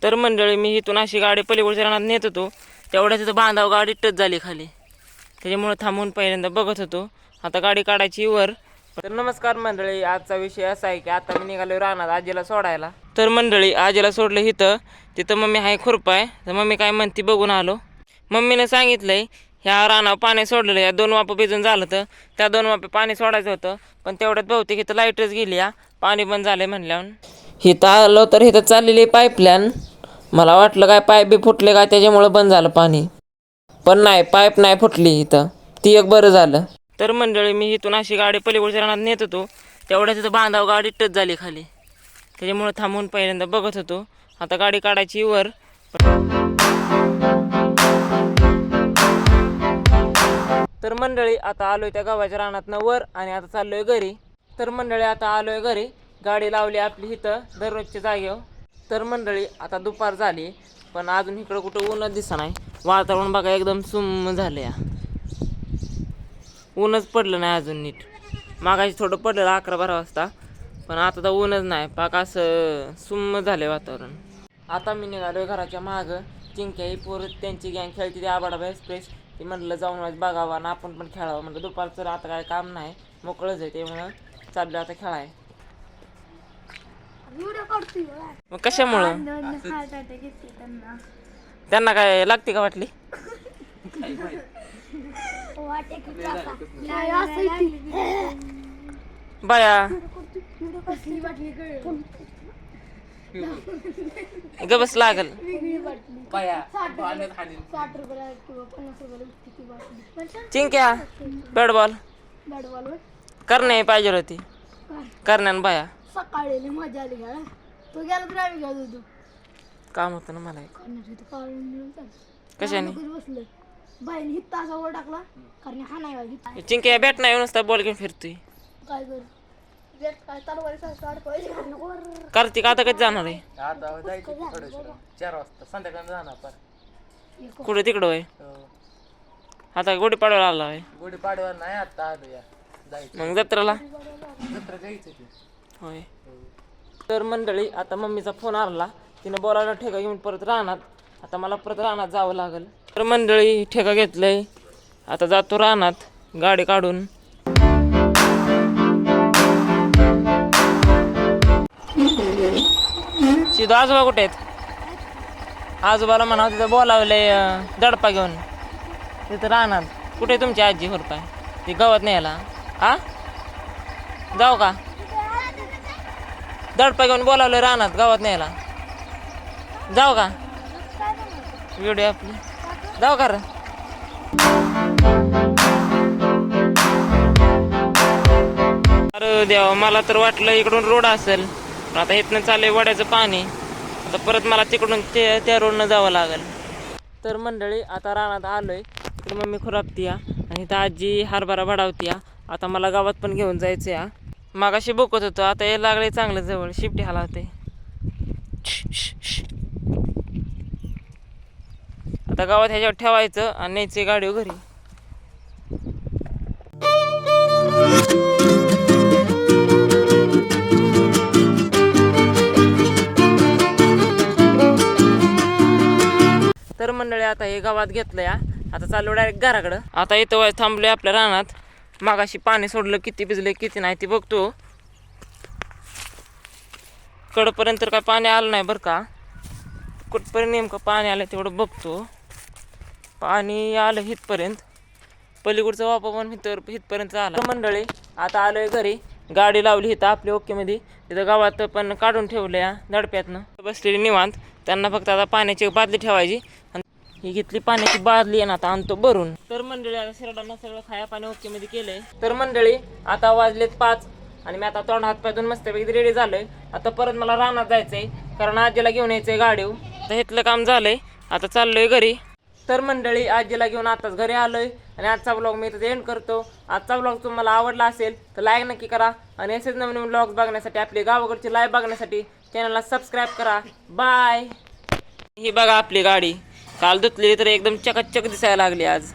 तर मंडळी मी इथून अशी गाडी पलीकडच्या रानात नेत होतो, तेवढ्या तिथं बांधाव गाडी टच झाली खाली. त्याच्यामुळे थांबून पहिल्यांदा बघत होतो. आता गाडी काढायची वर. तर नमस्कार मंडळी, आजचा विषय असा आहे की आता मी निघालो रानात आजीला सोडायला. तर मंडळी आजीला सोडलं तिथं मम्मी आहे खुरपाय. तर मम्मी काय म्हणते बघून आलो. मम्मीने सांगितलंय ह्या रानावर पाणी सोडलेलं, या 2 वापं भिजून झालं तर त्या 2 वापे पाणी सोडायचं होतं. पण तेवढ्यात बहुतेक इथं लाईटच गेली, पाणी बंद झालंय म्हणल्यावर. इथं आलो तर इथं चाललेली पाईपलाईन. मला वाटलं काय पाईप बी फुटले काय त्याच्यामुळं बंद झालं पाणी. पण नाही, पाईप नाही फुटली इथं, ती एक बरं झालं. तर मंडळी मी इथून अशी गाडी पलीकडच्या रानात नेत होतो, तेवढ्या तिथं बांधाव गाडी टच झाली खाली. त्याच्यामुळे थांबून पहिल्यांदा बघत होतो. आता गाडी काढायची वर. तर मंडळी आता आलोय त्या गावाच्या रानातनं वर आणि आता चाललोय घरी. तर मंडळी आता आलोय घरी, गाडी लावली आपली इथं दररोजच्या जागेवर. तर मंडळी आता दुपार झाली पण अजून इकडं कुठं ऊनच दिसत नाही. वातावरण बघा एकदम सुम्म झालं, ऊनच पडलं नाही अजून नीट. मागाशी थोडं पडलेलं 11-12 वाजता, पण आता तर ऊनच नाही. पाक असं सुम्म झालंय वातावरण. आता मी निघालोय घराच्या मागं. चिंक्या ही पोरं त्यांची गँग खेळते ते आबाडा एक्सप्रेस. ती म्हटलं जाऊन बघावं आणि आपण पण खेळावं. म्हटलं दुपारचं आता काय काम नाही, मोकळंच आहे, त्यामुळं चाललं आता खेळाय. मग कशामुळं त्यांना काय लागते का वाटली? बाया गबस लागल. चिंक्या बॅट बॉल करणे पाहिजे होती. करण्यान बाया सकाळी मजा आली घ्या. तू गेला तर आम्ही घेत होतो. काम होतं ना मला. कशाने बसलं बाईने हित्ता असा वर टाकला कारण हा नाही चिंक्या बॅट नाही नुसता बॉल घेऊन फिरतोय. काय कर बॅट काय तलवारी कार्तिक आता कधी जाणार आहे? आता जायचं 4 वाजता संध्याकाळी जाणार. कुठे तिकडं होय? आता गुढीपाडव्याला आला आहे. गुढीपाडवा नाही आता आलो या जायचं. मग जत्रेला जत्रा जायचं ते होय. तर मंडळी आता मम्मीचा फोन आला, तिनं बोलायला ठेका घेऊन परत रानात. आता मला परत रानात जावं लागेल. तर मंडळी ठेका घेतलंय, आता जातो रानात गाडी काढून. सिद्धू आजोबा कुठे आहेत? आजोबाला म्हणा तिथं बोलावले दडपा घेऊन तिथं रानात. कुठे तुमची आजी खुरपाय? ती गवत न्यायला. जाऊ का? दडपा घेऊन बोलावलं रानात गवत न्यायला. जाऊ का? व्हिडिओ आपली जाऊ का? अरे देवा, मला तर वाटलं इकडून रोड असेल, पण आता इथनं चाललंय वड्याचं पाणी. आता परत मला तिकडून त्या रोडनं जावं लागेल. तर मंडळी आता रानात आलोय. इकडे मम्मी खुरापती आणि इथं आजी हरभरा बडावती. आता मला गावात पण घेऊन जायचं या. मागाशी बघत होतो, आता यायला लागले चांगलं जवळ. शिफ्टी हलावते. आता गावात ह्याच्यावर ठेवायचं आणि न्यायचे गाडीवर घरी. तर मंडळी आता हे गावात घेतलं या. आता चाललो डायरेक्ट घराकडं. आता इथं थांबलोय आपल्या रानात. मागाशी पाणी सोडलं, किती भिजले किती नाही ते बघतो. कडपर्यंत तर काय पाणी आलं नाही बरं का. कुठपर्यंत नेमकं पाणी आलं तेवढं बघतो. पाणी आलं हितपर्यंत, पलीकडचा वापा पण हितपर्यंत आला. मंडळी आता आलोय घरी, गाडी लावली इथं आपल्या ओकेमध्ये. तिथं गावात पण काढून ठेवलं या दडप्यातनं. बसलेली निवांत. त्यांना फक्त आता पाण्याची बादली ठेवायची. ही घेतली पाण्याची बादली आणि आता आणतो भरून. तर मंडळी आता शिरडांना सगळं खाया पाणी ओकेमध्ये केलंय. तर मंडळी आता वाजलेत 5 आणि मी आता तोंड हात पाय धुवून मस्तपैकी रेडी झालोय. आता परत मला रानात जायचंय कारण आजीला घेऊन यायचंय गाडीवर. तर इथलं काम झालंय, आता चाललोय घरी. तर मंडळी आजीला घेऊन आताच घरी आलोय आणि आजचा ब्लॉग मी इथं एंड करतो. आजचा ब्लॉग तुम्हाला आवडला असेल तर लाईक नक्की करा आणि असेच नवीन नवीन ब्लॉग्स बघण्यासाठी, आपले गावाकडचे लाईव्ह बघण्यासाठी चॅनलला सबस्क्राईब करा. बाय. ही बघा आपली गाडी काल धुतलेली तर एकदम चकाचक दिसायला लागली आज.